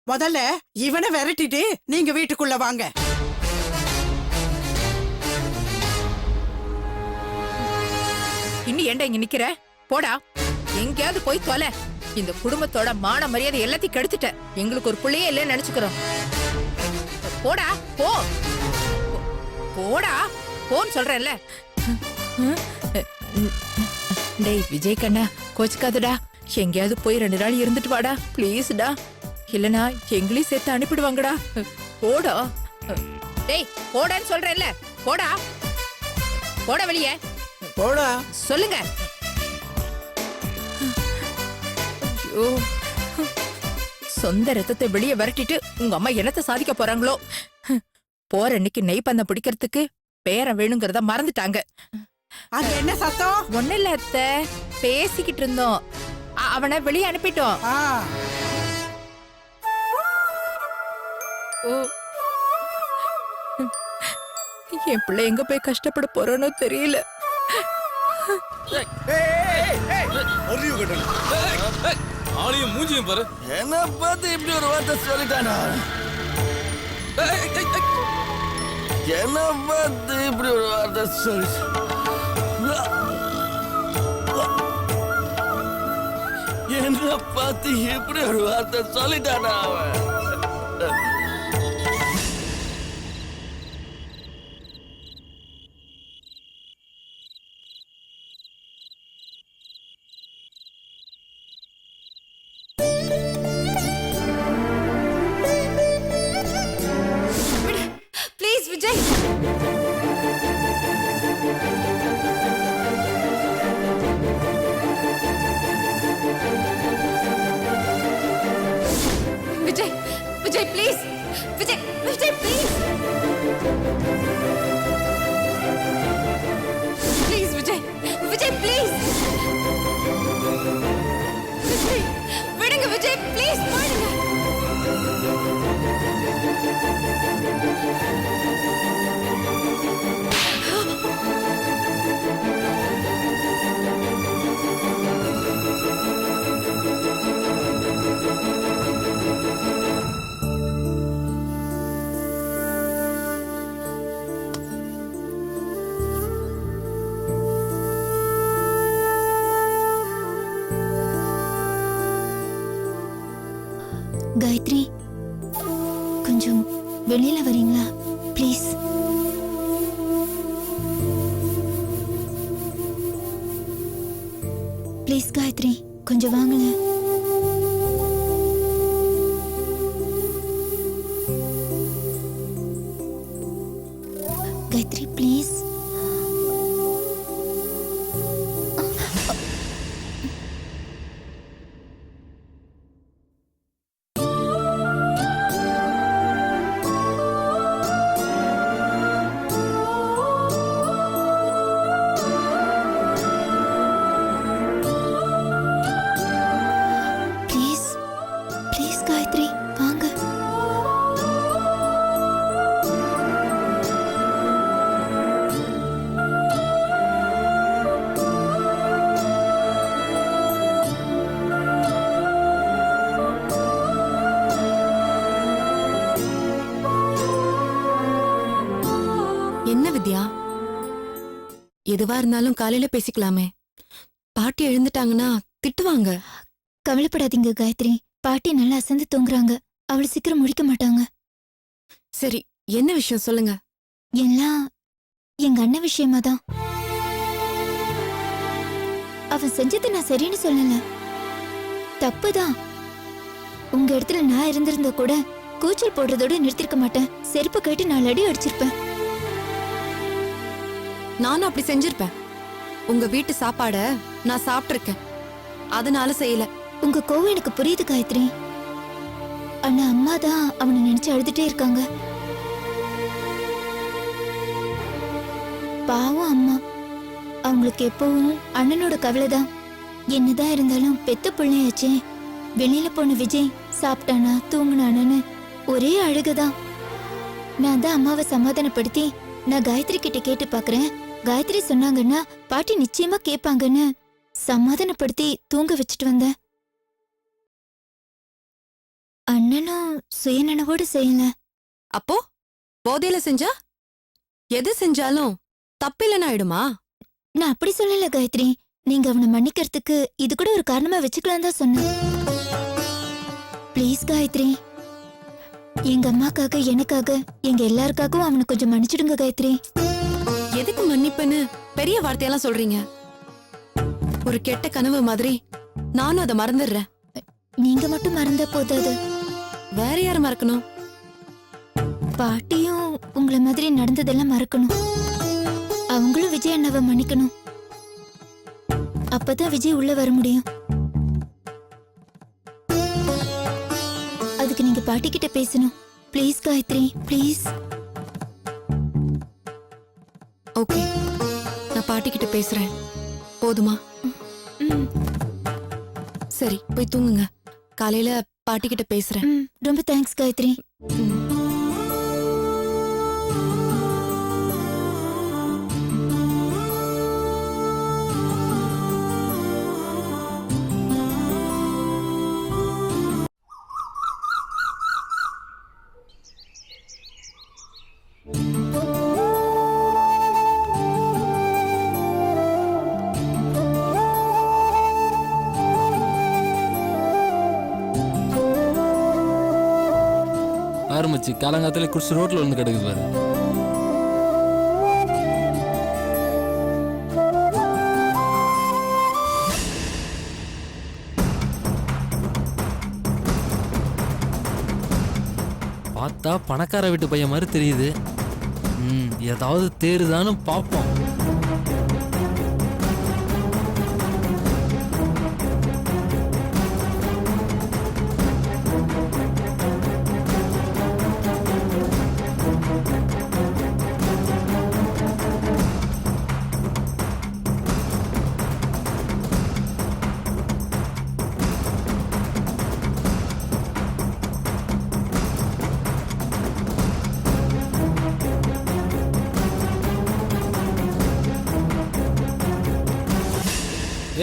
முதல்ல இவனை விரட்டிட்டு நீங்க வீட்டுக்குள்ள வாங்க. இன்னும் ஏன்டா இங்க நிக்கிற? போடா, எங்கேயாவது போய் தொலை. இந்த குடும்பத்தோட மான மரியாதை எல்லாத்தையும் கெடுத்துட்ட. எங்களுக்கு ஒரு பிள்ளையே இல்லைன்னு நினைச்சுக்கிறோம். போடா போ, போடா போன்னு சொல்றேன்ல. டேய் விஜய் கண்ணா, கோச்சுக்காதடா. எங்கேயாவது போய் 2 நாள் இருந்துட்டு வாடா பிளீஸ்டா. இல்லனா எங்களையும் சேர்த்து அனுப்பிடுவாங்கடா. போடா. டேய் போடான்னு சொல்றேன்ல. போடா, போட வெளியே போடா சொல்லுங்க. ஐயோ, சொந்த ரத்தத்தை வெளியே விரட்டிட்டு உங்க அம்மா என்னத்தை சாதிக்க போறாங்களோ. போற அன்னைக்கு நெய் பந்தம் பிடிக்கிறதுக்கு பேரன் வேணுங்கிறத மறந்துட்டாங்க. அது என்ன சத்தம்? ஒண்ணு இல்ல அத்தை, பேசிக்கிட்டு இருந்தோம். அவனை வெளியே அனுப்பிட்டோம். ஓ, என் பிள்ளை எங்க போய் கஷ்டப்பட போறோன்னு தெரியல. ஆளையும் மூஞ்சியும் பாரு. என்ன பார்த்து இப்படி ஒரு வார்த்தை சொல்லிட்டானா? என்ன பார்த்து இப்படி ஒரு வார்த்தை சொல்லி என்ன பார்த்து இப்படி ஒரு வார்த்தை சொல்லிட்டானா அவன்? Vijay, Vijay, Vijay please. Vijay, Vijay please. Please Vijay, Vijay please. Vijay விடுங்க விஜய் ப்ளீஸ், போயிடுங்க. காயத்ரி, கொஞ்சம் வெளியில வரீங்களா ப்ளீஸ்? ப்ளீஸ் காயத்ரி, கொஞ்சம் வாங்களேன். காயத்ரி ப்ளீஸ். என்ன வித்யா, எதுவா இருந்தாலும் காலையில பேசிக்கலாமே. பாட்டி எழுந்துட்டாங்கன்னா திட்டுவாங்க. கவலைப்படாதீங்க காயத்ரி, பாட்டி நல்லா அசந்து தூங்குறாங்க. அவளை சீக்கிரம் முடிக்க மாட்டாங்க. சரி, என்ன விஷயம் சொல்லுங்க. எல்லாம் எங்க அண்ணன் விஷயமா தான். அவன் செஞ்சது நான் சரின்னு சொல்லல, தப்புதான். உங்க இடத்துல நான் இருந்திருந்தா கூட கூச்சல் போடுறதோட நிறுத்திருக்க மாட்டேன். செருப்பு கேட்டு 4 அடி அடிச்சிருப்பேன். நானும் அப்படி செஞ்சிருப்பேன். உங்க வீட்டு சாப்பாட நான் சாப்பிட்டிருக்கேன், அதனால செய்யல. உங்க கோவம் எனக்கு புரியுது காயத்ரி. ஆனா அம்மா தான் அவனை நினைச்சு அழுதுட்டே இருக்காங்க. பாவம் அம்மா, அவங்களுக்கு எப்பவும் அண்ணனோட கவலைதான். என்னதான் இருந்தாலும் பெத்த பிள்ளையாச்சே. வெளியில போன விஜய் சாப்பிட்டானா தூங்குனானு ஒரே அழுகுதான். நான் தான் அம்மாவை சமாதானப்படுத்தி நான் காயத்ரி கிட்ட கேட்டு பாக்குறேன். காயத்ரி சொன்னாங்கன்னா பாட்டி நிச்சயமா கேட்பாங்கன்னு சமாதானப்படுத்தி தூங்க வச்சுட்டு வந்தேன். அண்ணனும் சுயநனவோடு செய்யல. அப்போ போதையில செஞ்சா எது செஞ்சாலும் தப்பில்லைன்னு ஆயிடுமா? நான் அப்படி சொல்லல காயத்ரி. நீங்க அவனை மன்னிக்கிறதுக்கு இது கூட ஒரு காரணமா வச்சுக்கலாம் தான் சொன்னேன். ப்ளீஸ் காயத்ரி, எங்க அம்மாக்காக, எனக்காக, எங்க எல்லாருக்காகவும் அவனை கொஞ்சம் மன்னிச்சிடுங்க காயத்ரி. எதுக்கு மன்னிப்புன்னு பெரிய வார்த்தையெல்லாம் சொல்றீங்க? ஒரு கெட்ட கனவு மாதிரி நானும் அதை மறந்துடுறேன். நீங்க மட்டும் மறந்தா போதாது. வேற யாரு மறக்கணும்? பாட்டியும் உங்களை மாதிரி நடந்ததெல்லாம் மறக்கணும். அவங்களும் விஜய் அண்ணாவை மன்னிக்கணும். அப்பதான் விஜய் உள்ள வர முடியும். அதுக்கு நீங்க பாட்டி கிட்ட பேசணும். Please Gayatri, please. ஓகே, நான் பாட்டி கிட்ட பேசுறேன். போதுமா? ம், சரி, போய் தூங்குங்க. காலையில பாட்டி கிட்ட பேசுறேன். ம், ரொம்ப தேங்க்ஸ் காயத்ரி. ம். ஆரம்பிச்சு காலங்காலத்துல குடிச்சு ரோட்ல வந்து கிடக்குது பாரு. பார்த்தா பணக்கார வீட்டு பையன் மாதிரி தெரியுது. ஏதாவது தேறுதான்னு பார்ப்போம்.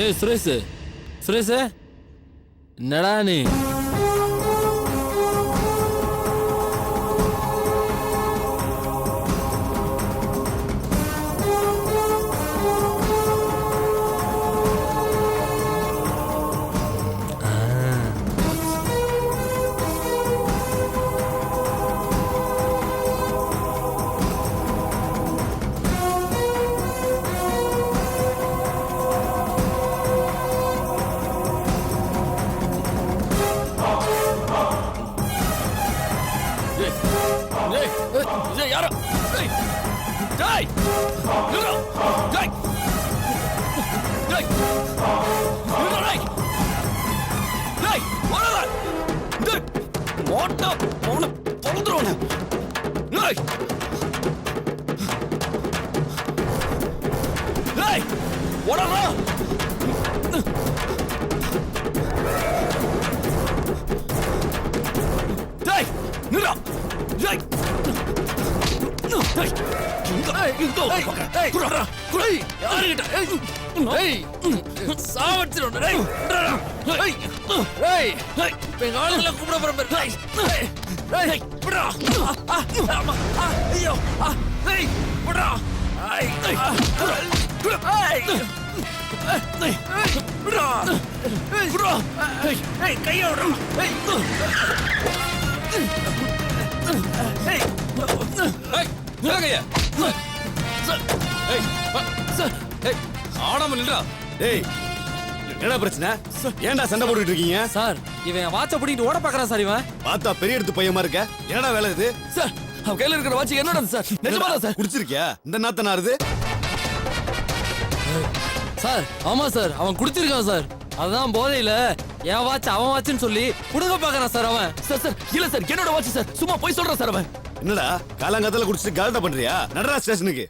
ஏய் சுரேஷ், சுரேஷ் என்னடா நீ? யாரோ டேய் டேய் டேய் டேய் டேய் வரடா டேய் மோட்டா போன பொளந்துறோனே டேய் டேய் வரடா டேய் நிரா டேய் ஆடாம நின்றா. டேய் என்னடா பிரச்சனை? ஏன்டா சண்டை போட்டுட்டு இருக்கீங்க? சார் இவன் வாட்ச பிடிக்கிட்டு ஓட பாக்குறான் சார். இவன் பார்த்தா பெரிய எடுத்து பையமா இருக்க. என்னடா வேலை இது? சார் அவன் கையில இருக்கிற வாட்ச் என்னோட சார். நிஜமா சார். குடிச்சிருக்கியா? இந்த நாத்த நாருது. சார் ஆமா சார், அவன் குடிச்சிருக்கான் சார். அதான் போதையில என் வாட்ச் அவன் வாட்ச்னு சொல்லி குடுக்க பாக்குறான் சார் அவன். சார் சார் இல்ல சார், என்னோட வாட்ச் சார். சும்மா போய் சொல்றான் சார் அவன். என்னடா காலங்காத்தால குடிச்சிட்டு கலாட்டா பண்றியா? நடரா ஸ்டேஷனுக்கு.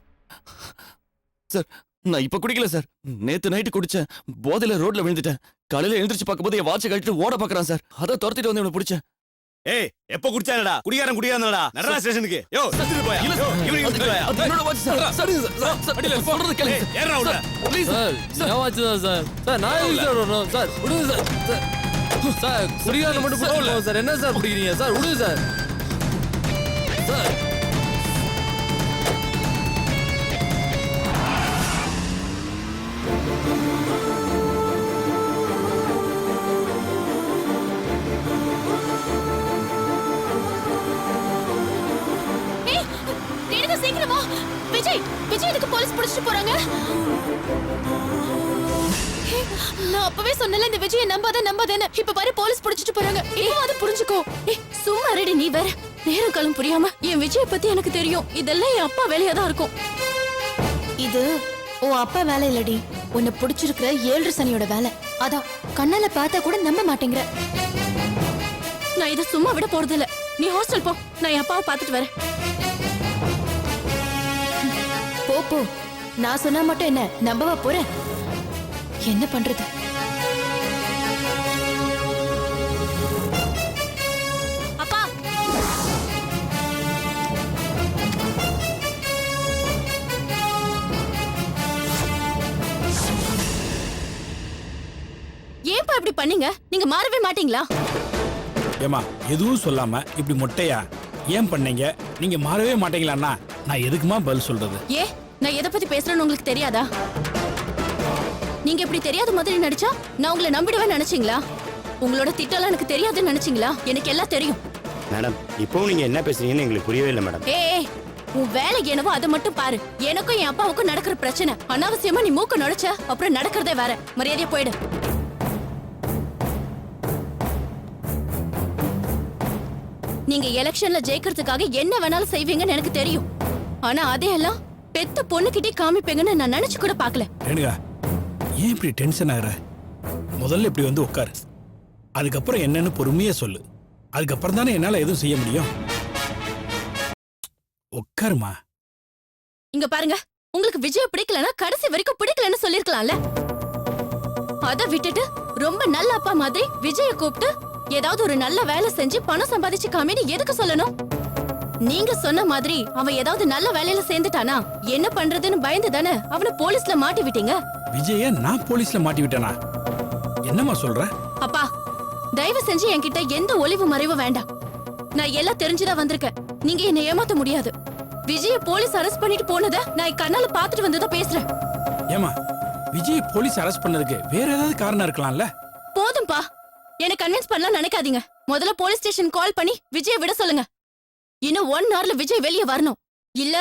சார் நான் இப்ப குடிக்கல சார். நேத்து நைட்டு குடிச்சேன். போதையில ரோட்ல விழுந்துட்டேன். காலையில எழுந்திருச்சு பார்க்கும்போது என் வாட்சை கழட்டிட்டு ஓட பாக்குறான் சார். அதை துரத்திட்டு வந்து இவனை பிடிச்சேன். ஏய் எப்ப குடிச்சானடா? குடிகாரன் குடிகாரனடா. நடரா ஸ்டேஷனுக்கு. யோ எடுத்துட்டு போயா. இல்ல யோ சார், இவனுக்கு எடுத்துட்டு போயா. அது என்னோட வாட்ச் சார். சரிங்க சார். சார் அடியில சொல்றது கேளுங்க. ஏறா உள்ள. ப்ளீஸ் சார் என் வாட்ச் தான் சார். சார் நான் எதுக்கு சார் வரணும்? சார் விடுங்க சார். சார் சார் குடிகாரனை மட்டும் பிடிச்சிருக்கோம் சார். என்ன சார் பிடிக்கிறீங்க சார்? விடுங்க சார். சார் சீக்கிரமா விஜய் விஜய் எதுக்கு போலீஸ் பிடிச்சிட்டு போறாங்க? நான் அப்பவே சொன்னல இந்த விஜய நம்பாதேன்னு. இப்ப பாரு போலீஸ் பிடிச்சிட்டு போறாங்க. அது புரிஞ்சுக்கோ. சும்மா ரெடி நீ வேற. நேரம் காலம் புரியாம என் விஜய் பத்தி எனக்கு தெரியும். இதெல்லாம் என் அப்பா வேலையா தான் இருக்கும். இது உன் அப்பா வேலை இல்லடி, உன்னை பிடிச்சிருக்கிற 7 சனியோட வேலை. அதான் கண்ணால பார்த்தா கூட நம்ப மாட்டேங்கிற. நான் இதை சும்மா விட போறது இல்ல. நீ ஹாஸ்டல் போ, நான் என் அப்பாவை பார்த்துட்டு வரேன். போ, நான் சொன்னா மட்டும் என்ன நம்பவா போற? என்ன பண்றது? அப்பா ஏன்பா இப்படி பண்ணீங்க? நீங்க மாறவே மாட்டீங்களா? ஏமா எதுவும் சொல்லாம இப்படி மொட்டையா ஏன் பண்ணீங்க? நீங்க மாறவே மாட்டீங்களான்னா நான் எதுக்குமா பதில் சொல்றது? ஏ, நான் எதை பத்தி பேசுறேன்னு உங்களுக்கு தெரியாதா? நீங்க இப்படி தெரியாத மாதிரி நடிச்சா நான் உங்களை நம்பிடுவேன் நினைச்சீங்களா? உங்களோட திட்டம்லாம் எனக்கு தெரியாதுன்னு நினைச்சீங்களா? எனக்கு எல்லாம் தெரியும். மேடம் இப்பவும் நீங்க என்ன பேசுறீங்கன்னு எங்களுக்கு புரியவே இல்லை மேடம். ஏய், உன் வேலை என்னவோ அதை மட்டும் பாரு. எனக்கும் என் அப்பாவுக்கும் நடக்கிற பிரச்சனை அனாவசியமா நீ மூக்க நுழைச்ச அப்புறம் நடக்கிறதே வேற. மரியாதையா போயிடு. நீங்க எலெக்ஷன்ல ஜெயிக்கிறதுக்காக என்ன வேணாலும் செய்வீங்கன்னு எனக்கு தெரியும். ஆனா அதையெல்லாம் பெத்த பொண்ணுகிட்டே காமிப்பீங்கன்னு நான் நினைச்சு கூட பாக்கல. ரேணுகா, ஏன் இப்படி டென்ஷன் ஆகுற? முதல்ல இப்படி வந்து உட்காரு. அதுக்கப்புறம் என்னன்னு பொறுமையா சொல்லு. அதுக்கப்புறம் தானே என்னால எதுவும் செய்ய முடியும். உட்காருமா. இங்க பாருங்க, உங்களுக்கு விஜய் பிடிக்கலன்னா கடைசி வரைக்கும் பிடிக்கலன்னு சொல்லிருக்கலாம்ல. அத விட்டுட்டு ரொம்ப நல்ல அப்பா மாதிரி விஜய கூப்பிட்டு ஏதாவது ஒரு நல்ல வேலை செஞ்சு பணம் சம்பாதிச்சு காமின்னு எதுக்கு சொல்லணும்? நீங்க சொன்ன மாதிரி அவன் ஏதாவது நல்ல வேலையில சேர்ந்துட்டானா என்ன பண்றதுன்னு பயந்து தானே அவனை போலீஸ்ல மாட்டி விட்டீங்க. விஜய நான் போலீஸ்ல மாட்டி விட்டேனா? என்னம்மா சொல்ற? அப்பா, தயவு செஞ்சு என்கிட்ட எந்த ஒளிவு மறைவு வேண்டாம். நான் எல்லாம் தெரிஞ்சுதான் வந்திருக்கேன். நீங்க என்ன ஏமாத்த முடியாது. விஜய போலீஸ் அரெஸ்ட் பண்ணிட்டு போனத நான் கண்ணால பாத்துட்டு வந்ததா பேசுறேன். ஏமா, விஜய் போலீஸ் அரெஸ்ட் பண்ணதுக்கு வேற ஏதாவது காரணம் இருக்கலாம்ல? போதும்பா, என்ன கன்வின்ஸ் பண்ணலாம் நினைக்காதீங்க. முதல்ல போலீஸ் ஸ்டேஷன் கால் பண்ணி விஜய விட சொல்லுங்க. இன்னும் 1 hourல விஜய் வெளியே வரணும். இல்ல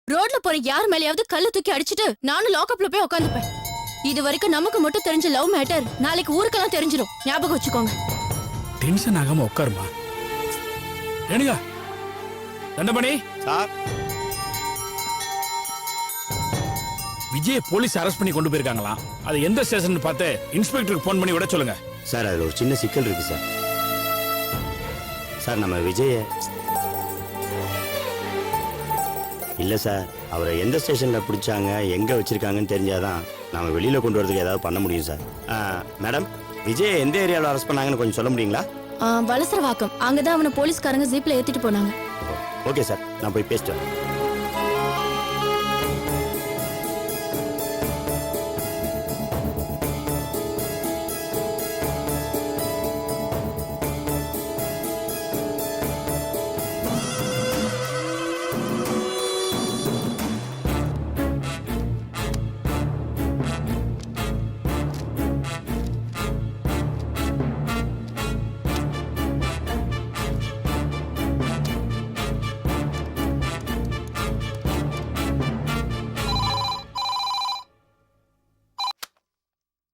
ரோட்ல போற யார் மேலயாவது கல்ல தூக்கி அடிச்சிட்டு நானும் லாக்அப்ல போய் உட்காந்துப்பேன். இது வரைக்கும் நமக்கு மட்டும் தெரிஞ்ச லவ் மேட்டர் நாளைக்கு ஊருக்கெல்லாம் தெரிஞ்சிடும். ஞாபகம் வச்சுக்கோங்க. டென்ஷன் ஆகாம உட்காருமா. Renuka, Dhandamani sir, Vijay police arrest பண்ணி கொண்டு போயிருக்காங்களாம். அது எந்த ஸ்டேஷன் பார்த்து இன்ஸ்பெக்டருக்கு போன் பண்ணி விட சொல்லுங்க. சார் அதுல ஒரு சின்ன சிக்கல் இருக்கு சார். சார் நம்ம விஜய இல்ல சார், அவரை எந்த ஸ்டேஷன்ல பிடிச்சாங்க எங்க வச்சிருக்காங்கன்னு தெரிஞ்சாதான் நாம வெளியில கொண்டு வரதுக்கு ஏதாவது பண்ண முடியும் சார். மேடம், விஜய் எந்த ஏரியாவில் அரெஸ்ட் பண்ணாங்கன்னு கொஞ்சம் சொல்ல முடியுங்களா? வலசரவாக்கம். அங்கதான் அவனை போலீஸ்காரங்க ஜீப்ல ஏத்திட்டு போனாங்க. ஓகே சார், நான் போய் பேசிட்டு வரேன்.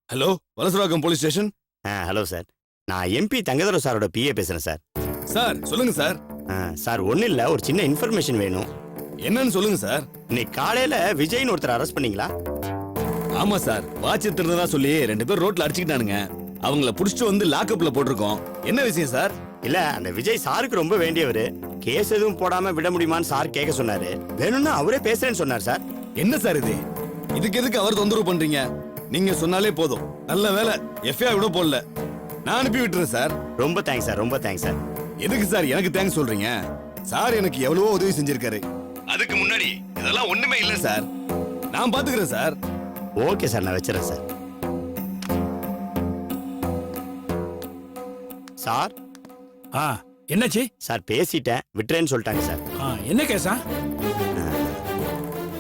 Hello, Valasaravakkam police station. Hello sir, நான் எம்பி தங்கதர சாரோட பிஏ பேசுறேன் சார். சார் சொல்லுங்க சார். சார் ஒன்றும் இல்லை, ஒரு சின்ன இன்ஃபர்மேஷன் வேணும். என்னன்னு சொல்லுங்க சார். இன்னைக்கு காலையில விஜய்னு ஒருத்தர் அரெஸ்ட் பண்ணீங்களா? ஆமா சார், வாட்ச் திருந்ததா சொல்லி 2 பேர் ரோட்ல அடிச்சுக்கிட்டானுங்க. அவங்கள புடிச்சிட்டு வந்து லாக்அப்ல போட்டிருக்கோம். என்ன விஷயம் சார்? இல்ல, அந்த விஜய் சாருக்கு ரொம்ப வேண்டியவர். கேஸ் எதுவும் போடாம விட முடியுமான்னு சார் கேட்க சொன்னாரு. வேணும்னா அவரே பேசுறேன்னு சொன்னார் சார். என்ன சார் இது? இதுக்கு எதுக்கு அவர் தொந்தரவு பண்றீங்க? நீங்க சொன்னாலே போதும். நல்ல வேலை எஃப்ஐஆர் கூட போடல. நான் அனுப்பி விட்டுறேன் சார். ரொம்ப தேங்க்ஸ் சார், ரொம்ப தேங்க்ஸ் சார். எதுக்கு சார் எனக்கு தேங்க்ஸ் சொல்றீங்க? சார் எனக்கு எவ்வளவோ உதவி செஞ்சிருக்காரு. அதுக்கு முன்னாடி இதெல்லாம் ஒண்ணுமே இல்ல சார். நான் பாத்துக்கிறேன் சார். ஓகே சார், நான் வச்சிடறேன் சார். சார் ஆ என்னாச்சு? சார் பேசிட்டேன், விட்டுறேன்னு சொல்லிட்டாங்க சார். என்ன கேஸா?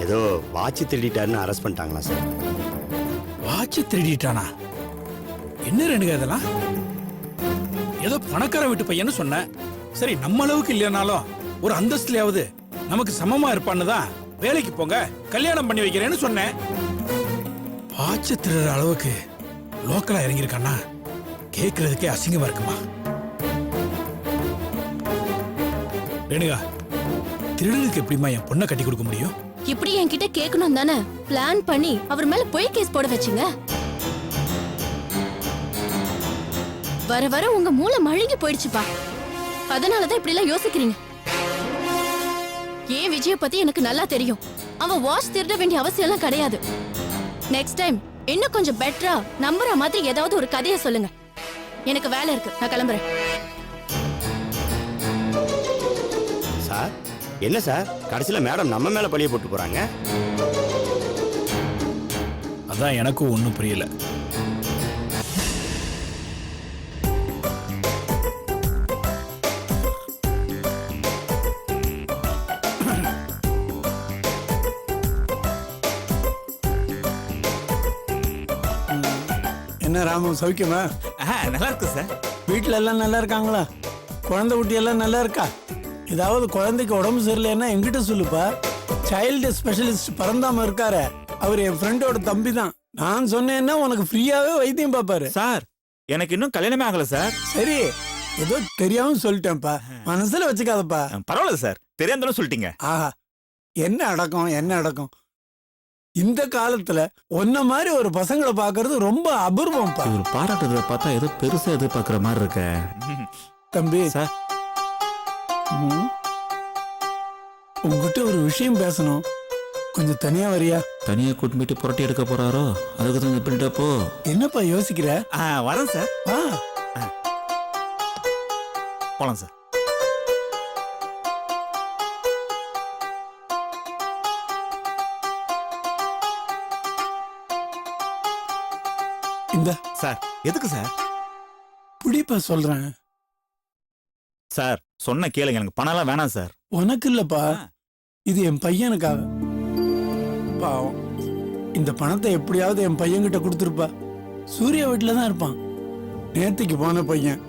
ஏதோ வாட்ச் திருடிட்டாருன்னு அரெஸ்ட் பண்ணிட்டாங்களா சார்? வாட்ச் திருடிட்டானா? என்ன ரெண்டுங்க இதெல்லாம்? ஏதோ பணக்கார வீட்டு பையன்னு சொன்ன. சரி, நம்ம அளவுக்கு இல்லைனாலும் ஒரு அந்தஸ்துலயாவது நமக்கு சமமா இருப்பான்னு தான் வேலைக்கு போங்க கல்யாணம் பண்ணி வைக்கிறேன்னு சொன்னேன். வாட்ச் திருடுற அளவுக்கு லோக்கலா இறங்கியிருக்கானா கேட்கறதுக்கே அசிங்கமா இருக்குமா? ரேணுகா, திருடனுக்கு எப்படிமா என் பொண்ணை கட்டி கொடுக்க முடியும்? இப்படி என்கிட்ட கேட்கணும் தானே பிளான் பண்ணி அவர் மேல பொய் கேஸ் போட வச்சீங்க. வர வர உங்க மூளை மழுங்கி போயிடுச்சுப்பா. அதனாலதான் இப்படி எல்லாம் யோசிக்கிறீங்க. ஏன் விஜய பத்தி எனக்கு நல்லா தெரியும். அவன் வாட்ச் திருட வேண்டிய அவசியம் எல்லாம் கிடையாது. நெக்ஸ்ட் டைம் இன்னும் கொஞ்சம் பெட்டரா நம்புற மாதிரி ஏதாவது ஒரு கதையை சொல்லுங்க. எனக்கு வேலை இருக்கு, நான் கிளம்புறேன். சார் என்ன சார் கடைசியில மேடம் நம்ம மேல பழிய போட்டு போறாங்க? அதான் எனக்கும் ஒண்ணும் புரியல. என்ன ராமு, சௌக்கியமா? நல்லா இருக்கு சார். வீட்டில் எல்லாம் நல்லா இருக்காங்களா? குழந்தை குட்டி எல்லாம் நல்லா இருக்கா? ஏதாவது குழந்தைக்கு உடம்பு சரியில்லைன்னா என்கிட்ட சொல்லுப்பா. சைல்டு ஸ்பெஷலிஸ்ட் பரந்தாம இருக்காரு, அவர் என் ஃப்ரெண்டோட தம்பி தான். நான் சொன்னேன்னா உனக்கு ஃப்ரீயாவே வைத்தியம் பார்ப்பாரு. சார் எனக்கு இன்னும் கல்யாணமே ஆகல சார். சரி, ஏதோ தெரியாம சொல்லிட்டேன்ப்பா, மனசுல வச்சுக்காதப்பா. பரவாயில்ல சார், தெரியாதாலும் சொல்லிட்டீங்க. ஆஹா, என்ன அடக்கம், என்ன அடக்கம். இந்த காலத்துல ஒன்ன மாதிரி ஒரு பசங்களை பாக்குறது ரொம்ப அபூர்வம்ப்பா. இவர் பாராட்டுறத பார்த்தா ஏதோ பெருசா எதிர்பார்க்கிற மாதிரி இருக்க. தம்பி சார், உங்ககிட்ட ஒரு விஷயம் பேசணும், கொஞ்சம் தனியா வரியா? தனியா கூட்டு போயிட்டு புரட்டி எடுக்க போறாரோ, அதுக்கு தான் பண்ணிட்டா போ. என்னப்பா யோசிக்கிற? வரேன் சார். வா. போலாம் சார். இந்த சார் எதுக்கு சார்? புடிப்பா சொல்றேன். சார் சொன்ன கேளுங்க, எனக்கு பணம் எல்லாம் வேணாம் சார். உனக்கு இல்லப்பா, இது என் பையனுக்காக. பாவம், இந்த பணத்தை எப்படியாவது என் பையன்கிட்ட கொடுத்துருப்பா. சூர்யா வீட்டுல தான் இருப்பான். நேத்துக்கு போன பையன்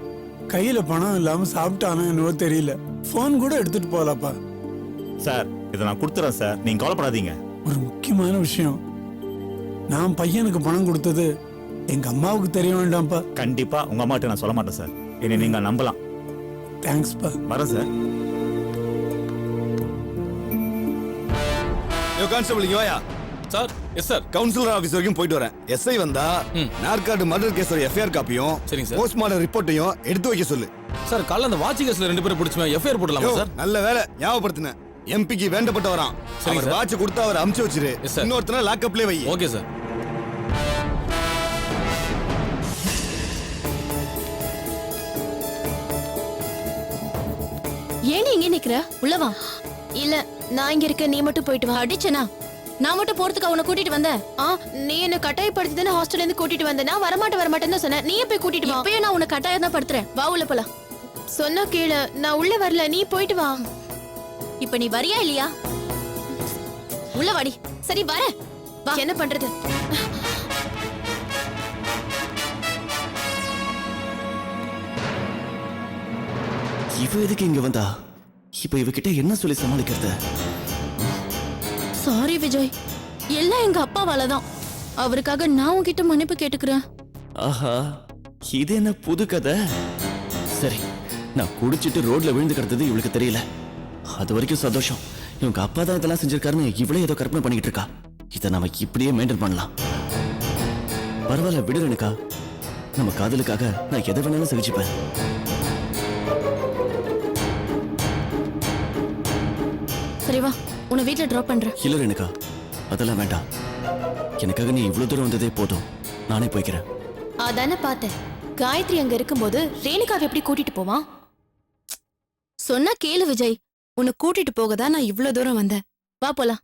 கையில பணம் இல்லாம சாப்பிட்டானோ என்னவோ தெரியல, போன் கூட எடுத்துட்டு போலப்பா. சார் இதை நான் கொடுத்துறேன் சார், நீங்க கவலைப்படாதீங்க. ஒரு முக்கியமான விஷயம், நான் பையனுக்கு பணம் கொடுத்தது எங்க அம்மாவுக்கு தெரிய வேண்டாம்ப்பா. கண்டிப்பா உங்க அம்மாட்ட நான் சொல்ல மாட்டேன் சார், என்னை நீங்க நம்பலாம். தேங்க்ஸ்ப்பா. வரேன் சார். கான்ஸ்டபிள் இங்க வாயா. Sir. Yes sir. Councillor office வரைக்கும் போயிட்டு வரேன். எஸ்ஐ வந்தா நார்காடு மர்டர் கேஸோட எஃப்ஐஆர் காப்பியும் சரிங்க சார். போஸ்ட்மார்டம் ரிப்போர்ட்டையும் எடுத்து வைக்க சொல்லு. சார் காலைல அந்த வாட்ச் கேஸ்ல 2 பேரும் பிடிச்சுமே எஃப்ஐஆர் போடலாமா சார்? நல்ல வேலை ஞாபகப்படுத்தின. எம்பிக்கு வேண்டப்பட்ட வரான். சரிங்க சார். வாட்ச் கொடுத்து அவர் அமுச்சு வச்சிரு. Yes, sir. இன்னொருத்தனை லாக்அப்லயே வை. Okay sir. ஏன் நீ இங்க நிக்கிற? உள்ள வா. இல்ல, நான் இங்க இருக்க, நீ மட்டும் போயிட்டு வா. அடிச்சனா? நான் மட்டும் போறதுக்கு அவனை கூட்டிட்டு வந்தேன். நீ என்ன கட்டாயப்படுத்தி தானே ஹாஸ்டல்ல இருந்து கூட்டிட்டு வந்த. நான் வரமாட்டேன்னு தான் சொன்னேன். நீயே போய் கூட்டிட்டு வா. இப்பயே நான் உன்னை கட்டாயம் தான் படுத்துறேன். வா உள்ள போலாம். சொன்னா கேளு, நான் உள்ள வரல, நீ போயிட்டு வா. இப்ப நீ வரியா இல்லையா? உள்ள வாடி. சரி வர. வா. என்ன பண்றது? இவ எதுக்கு இங்க வந்தா? இப்ப இவகிட்ட என்ன சொல்லி சமாளிக்கிறது? சாரி விஜய், எல்லாம் எங்க அப்பாவால தான். அவருக்காக நான் உன்கிட்ட மன்னிப்பு கேட்டுக்கிறேன். ஆஹா, இது என்ன புது கதை? சரி, நான் குடிச்சிட்டு ரோட்ல விழுந்து கிடந்தது இவளுக்கு தெரியல, அது வரைக்கும் சந்தோஷம். இவங்க அப்பா தான் இதெல்லாம் செஞ்சிருக்காருன்னு இவளே ஏதோ கற்பனை பண்ணிக்கிட்டு இருக்கா. இதை நம்ம இப்படியே மெயின்டைன் பண்ணலாம். பரவாயில்ல, விடு ரேணுகா. நம்ம காதலுக்காக நான் எதை வேணாலும் சகிச்சுப்பேன். சரி வா, உன்னை வீட்டுல டிராப் பண்றேன். இல்ல ரேணுகா, அதெல்லாம் வேண்டாம். எனக்காக நீ இவ்வளவு தூரம் வந்ததே போதும், நானே போய்க்கிறேன். அதானே பார்த்தேன். காயத்ரி அங்க இருக்கும்போது ரேணுகாவை எப்படி கூட்டிட்டு போவான்? சொன்னா கேளு விஜய். உன்னை கூட்டிட்டு போக தான் நான் இவ்ளோ தூரம் வந்தேன். வா போலாம்.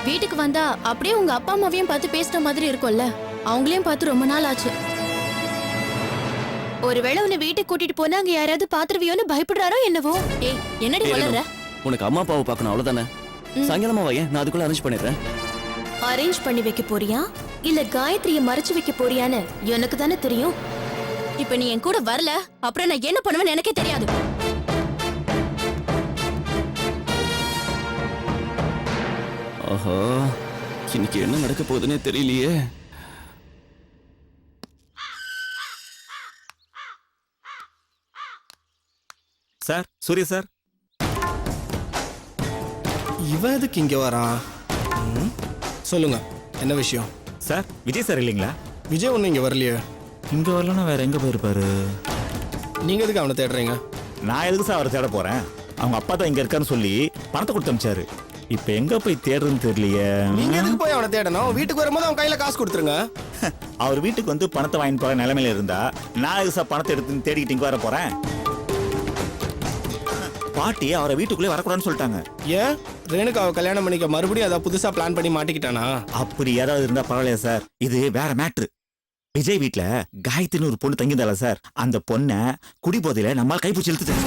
வீட்டுக்கு வந்தா அப்படியே உங்க அப்பா அம்மாவையும் பார்த்து பேசுற மாதிரி இருக்கும்ல. அவங்களையும் பார்த்து ரொம்ப நாள் ஆச்சு. ஒருவேளை உன்னை வீட்டுக்கு கூட்டிட்டு போனா அங்க யாராவது பாத்துருவியோன்னு பயப்படுறாரோ என்னவோ. ஏய் என்னடி வளர்ற? உனக்கு அம்மா அப்பாவை பார்க்கணும் அவ்வளவுதானே. சாயங்காலமா வையேன், நான் அதுக்குள்ள அரேஞ்ச் பண்ணிடுறேன். அரேஞ்ச் பண்ணி வைக்க போறியா இல்ல காயத்ரிய மறைச்சு வைக்க போறியான்னு எனக்கு தானே தெரியும். இப்ப நீ என் கூட வரல, அப்புறம் நான் என்ன பண்ணுவேன்னு எனக்கே தெரியாது. ஆஹா, இன்னைக்கு என்ன நடக்க போகுதுன்னே தெரியலையே. சார் சூரிய சார். இவன் எதுக்கு இங்க வரான்? சொல்லுங்க, என்ன விஷயம்? சார் விஜய் சார் இல்லைங்களா? விஜய் ஒன்றும் இங்க வரலையே. இங்க வரலன்னா வேற எங்க போயிருப்பாரு? நீங்க எதுக்கு அவனை தேடுறீங்க? நான் எதுக்கு சார் அவரை தேட போறேன்? அவங்க அப்பா தான் இங்க இருக்காருன்னு சொல்லி பணத்தை கொடுத்து அனுப்பிச்சாரு. இப்ப எங்க போய் தேடுறதுன்னு தெரியலையே. நீங்க எதுக்கு போய் அவனை தேடணும்? வீட்டுக்கு வரும்போது அவன் கையில காசு கொடுத்துருங்க. அவர் வீட்டுக்கு வந்து பணத்தை வாங்கிட்டு போற நிலைமையில இருந்தா நான் எதுக்கு சார் பணத்தை எடுத்து தேடிக்கிட்டு இங்க வர போறேன்? பாட்டி அவரை வீட்டுக்குள்ளே வரக்கூடாதுன்னு சொல்லிட்டாங்க. ஏன் ரேணுகாவை கல்யாணம் பண்ணிக்க மறுபடியும் அதான் புதுசா பிளான் பண்ணி மாட்டிக்கிட்டானா? அப்படி யாராவது இருந்தா பரவாயில்லையா சார்? இது வேற மேட்ரு. விஜய் வீட்டுல காயத்ரின்னு ஒரு பொண்ணு தங்கியிருந்தால சார், அந்த பொண்ணை குடிபோதையில நம்மால் கைப்பிடிச்சு இழுத்துட்டேன்.